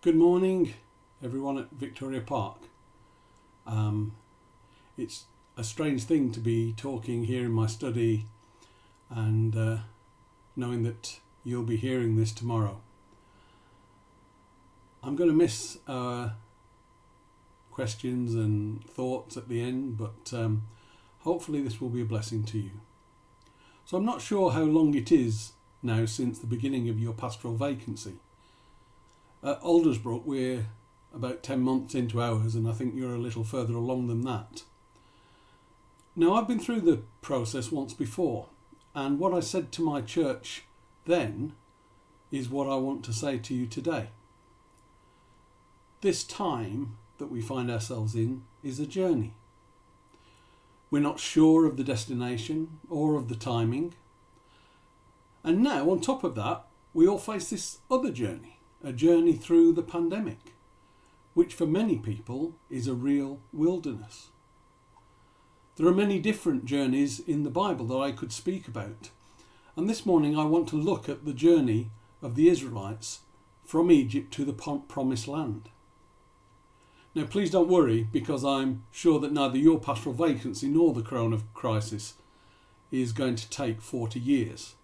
Good morning, everyone at Victoria Park. It's a strange thing to be talking here in my study and knowing that you'll be hearing this tomorrow. I'm going to miss questions and thoughts at the end, but hopefully this will be a blessing to you. So I'm not sure how long it is now since the beginning of your pastoral vacancy. At Aldersbrook, we're about 10 months into ours, and I think you're a little further along than that. Now, I've been through the process once before, and what I said to my church then is what I want to say to you today. This time that we find ourselves in is a journey. We're not sure of the destination or of the timing. And now, on top of that, we all face this other journey. A journey through the pandemic, which for many people is a real wilderness. There are many different journeys in the Bible that I could speak about, and this morning I want to look at the journey of the Israelites from Egypt to the Promised Land. Now please don't worry, because I'm sure that neither your pastoral vacancy nor the corona crisis is going to take 40 years,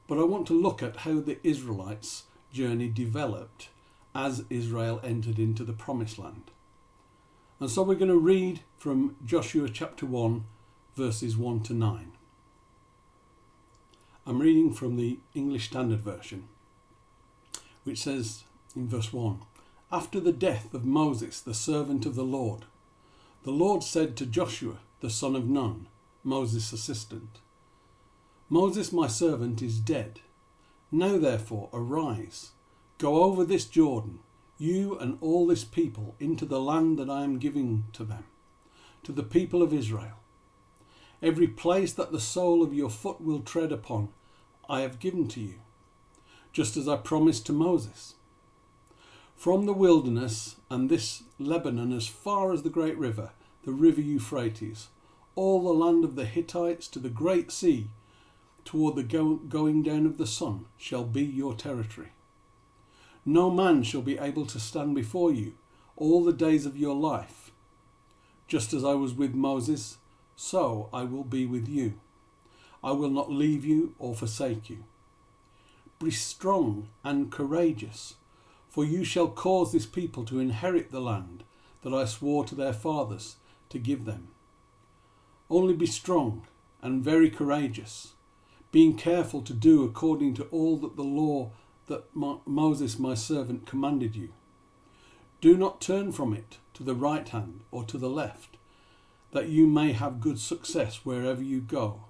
but I want to look at how the Israelites' journey developed as Israel entered into the Promised Land. And so we're going to read from Joshua chapter 1 verses 1 to 9. I'm reading from the English Standard Version, which says in verse 1, "After the death of Moses, the servant of the Lord said to Joshua, the son of Nun, Moses' assistant, 'Moses, my servant, is dead. Now therefore arise, go over this Jordan, you and all this people, into the land that I am giving to them, to the people of Israel. Every place that the sole of your foot will tread upon, I have given to you, just as I promised to Moses. From the wilderness and this Lebanon as far as the great river, the river Euphrates, all the land of the Hittites to the great sea, toward the going down of the sun, shall be your territory. No man shall be able to stand before you all the days of your life. Just as I was with Moses, so I will be with you. I will not leave you or forsake you. Be strong and courageous, for you shall cause this people to inherit the land that I swore to their fathers to give them. Only be strong and very courageous, being careful to do according to all that the law that Moses my servant commanded you. Do not turn from it to the right hand or to the left, that you may have good success wherever you go.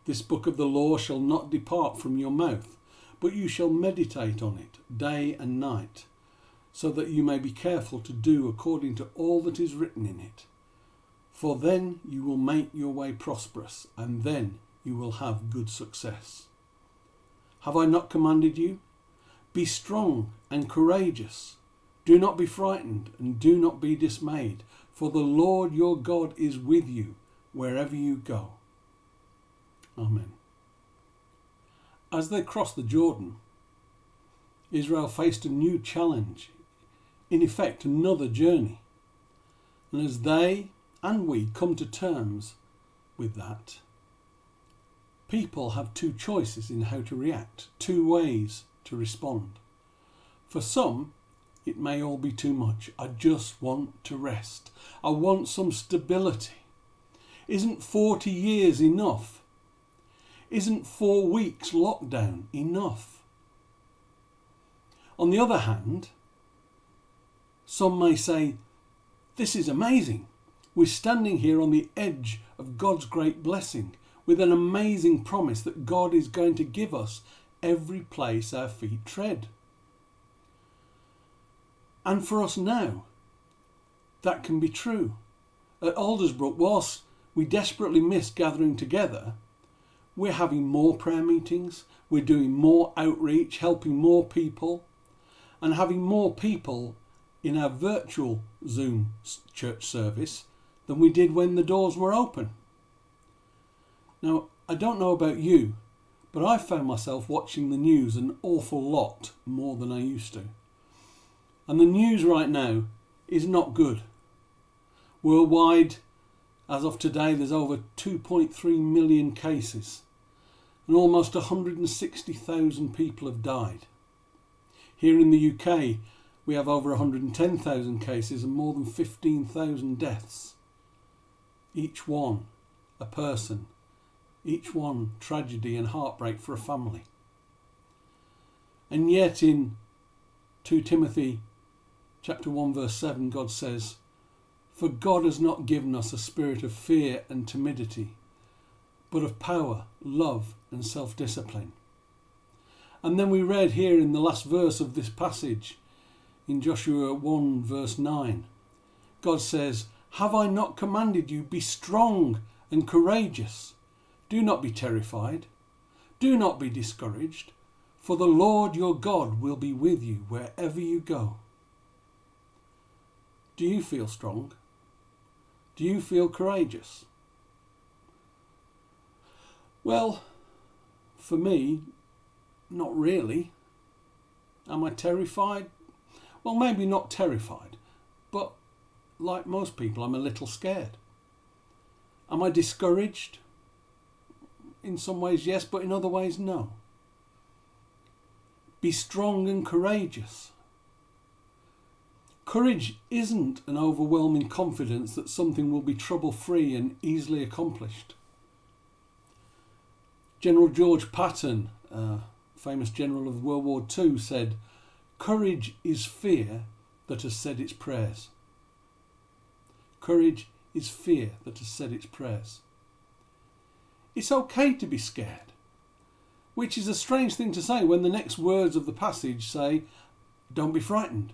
This book of the law shall not depart from your mouth, but you shall meditate on it day and night, so that you may be careful to do according to all that is written in it. For then you will make your way prosperous, and then you will have good success. Have I not commanded you? Be strong and courageous. Do not be frightened and do not be dismayed, for the Lord your God is with you wherever you go." Amen. As they crossed the Jordan, Israel faced a new challenge, in effect another journey. And as they and we come to terms with that, people have two choices in how to react, two ways to respond. For some, it may all be too much. I just want to rest. I want some stability. Isn't 40 years enough? Isn't 4 weeks lockdown enough? On the other hand, some may say, this is amazing. We're standing here on the edge of God's great blessing, with an amazing promise that God is going to give us every place our feet tread. And for us now, that can be true. At Aldersbrook, whilst we desperately miss gathering together, we're having more prayer meetings, we're doing more outreach, helping more people, and having more people in our virtual Zoom church service than we did when the doors were open. Now, I don't know about you, but I found myself watching the news an awful lot more than I used to. And the news right now is not good. Worldwide, as of today, there's over 2.3 million cases and almost 160,000 people have died. Here in the UK, we have over 110,000 cases and more than 15,000 deaths. Each one a person, each one tragedy and heartbreak for a family. And yet in 2 Timothy chapter 1 verse 7, God says, "For God has not given us a spirit of fear and timidity, but of power, love and self-discipline." And then we read here in the last verse of this passage, in Joshua 1 verse 9, God says, "Have I not commanded you, be strong and courageous? Do not be terrified. Do not be discouraged, for the Lord your God will be with you wherever you go." Do you feel strong? Do you feel courageous? Well, for me, not really. Am I terrified? Well, maybe not terrified, but like most people, I'm a little scared. Am I discouraged? In some ways, yes, but in other ways, no. Be strong and courageous. Courage isn't an overwhelming confidence that something will be trouble-free and easily accomplished. General George Patton, famous general of World War II, said, "Courage is fear that has said its prayers." Courage is fear that has said its prayers. It's okay to be scared, which is a strange thing to say when the next words of the passage say, "Don't be frightened."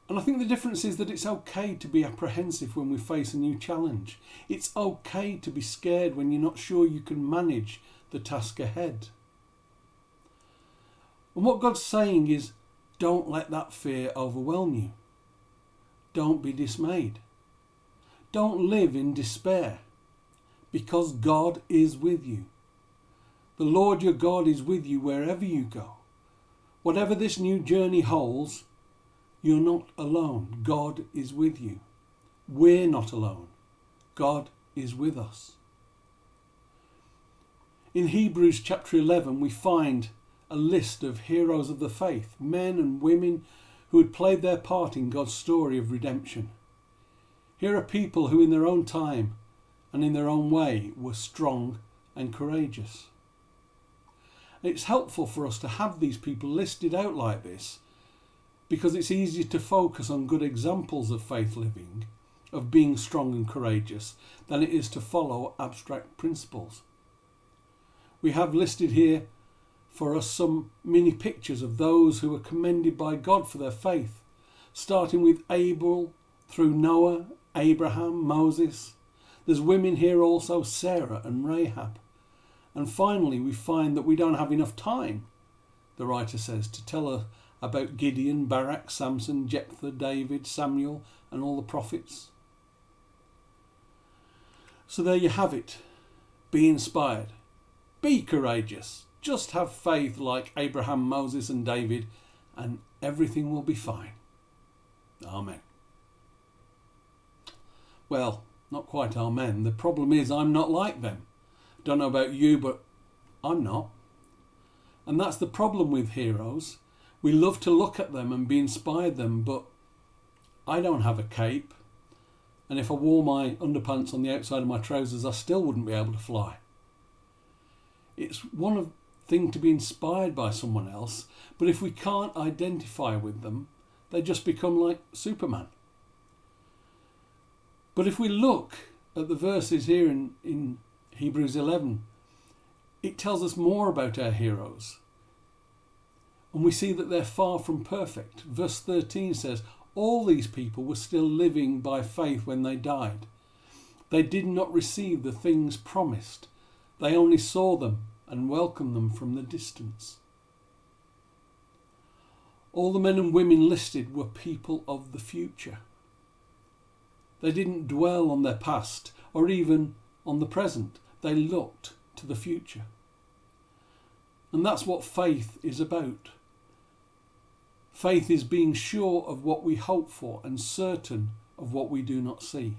And I think the difference is that it's okay to be apprehensive when we face a new challenge. It's okay to be scared when you're not sure you can manage the task ahead. And what God's saying is, don't let that fear overwhelm you. Don't be dismayed. Don't live in despair, because God is with you. The Lord your God is with you wherever you go. Whatever this new journey holds, you're not alone. God is with you. We're not alone. God is with us. In Hebrews chapter 11, we find a list of heroes of the faith, men and women who had played their part in God's story of redemption. Here are people who in their own time and in their own way were strong and courageous. It's helpful for us to have these people listed out like this, because it's easier to focus on good examples of faith living, of being strong and courageous, than it is to follow abstract principles. We have listed here for us some mini pictures of those who were commended by God for their faith, starting with Abel through Noah, Abraham, Moses. There's women here also, Sarah and Rahab. And finally, we find that we don't have enough time, the writer says, to tell us about Gideon, Barak, Samson, Jephthah, David, Samuel and all the prophets. So there you have it. Be inspired. Be courageous. Just have faith like Abraham, Moses and David, and everything will be fine. Amen. Well, not quite amen. The problem is I'm not like them. Don't know about you, but I'm not. And that's the problem with heroes. We love to look at them and be inspired them, but I don't have a cape. And if I wore my underpants on the outside of my trousers, I still wouldn't be able to fly. It's one thing to be inspired by someone else, but if we can't identify with them, they just become like Superman. But if we look at the verses here in Hebrews 11, it tells us more about our heroes. And we see that they're far from perfect. Verse 13 says, all these people were still living by faith when they died. They did not receive the things promised. They only saw them and welcomed them from the distance. All the men and women listed were people of the future. They didn't dwell on their past or even on the present. They looked to the future. And that's what faith is about. Faith is being sure of what we hope for and certain of what we do not see.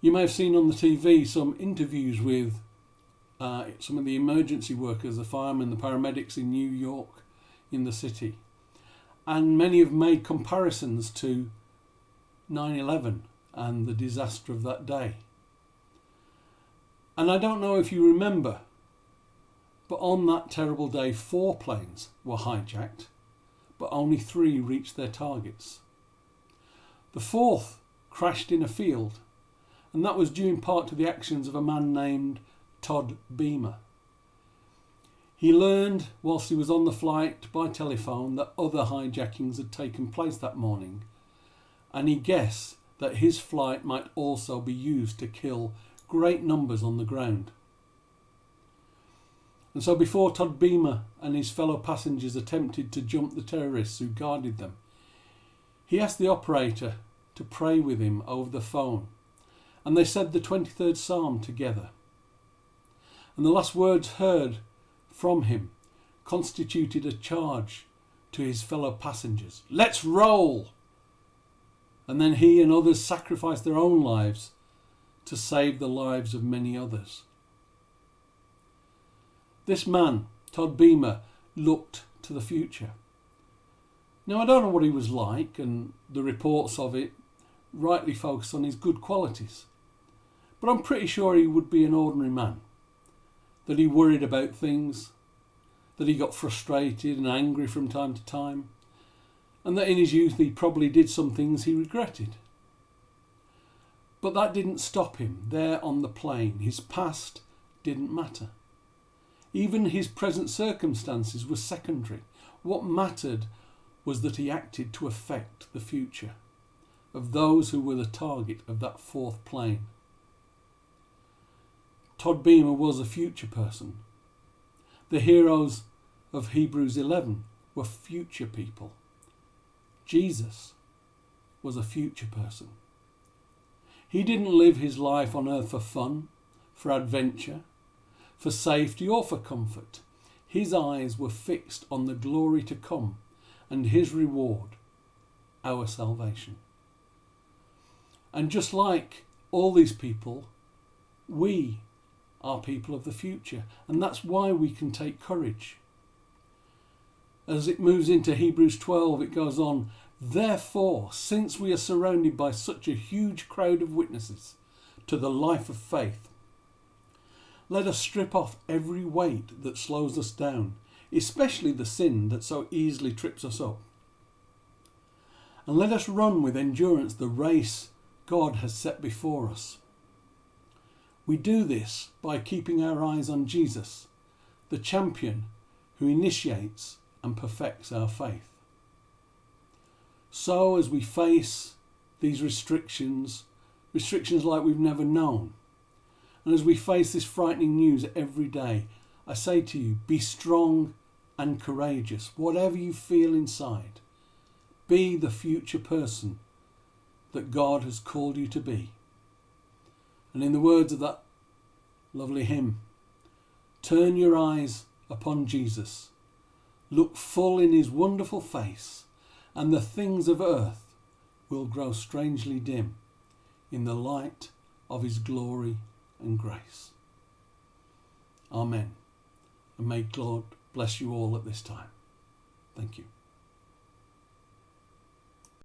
You may have seen on the TV some interviews with some of the emergency workers, the firemen, the paramedics in New York, in the city. And many have made comparisons to 9/11 and the disaster of that day. And I don't know if you remember, but on that terrible day, 4 planes were hijacked, but only 3 reached their targets. The 4th crashed in a field, and that was due in part to the actions of a man named Todd Beamer. He learned whilst he was on the flight by telephone that other hijackings had taken place that morning, and he guessed that his flight might also be used to kill great numbers on the ground. And so before Todd Beamer and his fellow passengers attempted to jump the terrorists who guarded them, he asked the operator to pray with him over the phone, and they said the 23rd Psalm together. And the last words heard from him constituted a charge to his fellow passengers. Let's roll! And then he and others sacrificed their own lives to save the lives of many others. This man, Todd Beamer, looked to the future. Now, I don't know what he was like, and the reports of it rightly focus on his good qualities. But I'm pretty sure he would be an ordinary man. That he worried about things, that he got frustrated and angry from time to time, and that in his youth he probably did some things he regretted. But that didn't stop him there on the plane. His past didn't matter. Even his present circumstances were secondary. What mattered was that he acted to affect the future of those who were the target of that 4th plane. Todd Beamer was a future person. The heroes of Hebrews 11 were future people. Jesus was a future person. He didn't live his life on earth for fun, for adventure, for safety or for comfort. His eyes were fixed on the glory to come and his reward, our salvation. And just like all these people, we are people of the future, and that's why we can take courage. As it moves into Hebrews 12, it goes on, therefore, since we are surrounded by such a huge crowd of witnesses to the life of faith, let us strip off every weight that slows us down, especially the sin that so easily trips us up. And let us run with endurance the race God has set before us. We do this by keeping our eyes on Jesus, the champion who initiates and perfects our faith. So as we face these restrictions like we've never known, and as we face this frightening news every day, I say to you, be strong and courageous. Whatever you feel inside, be the future person that God has called you to be. And in the words of that lovely hymn, turn your eyes upon Jesus, look full in his wonderful face, and the things of earth will grow strangely dim in the light of his glory and grace. Amen. And may God bless you all at this time. Thank you.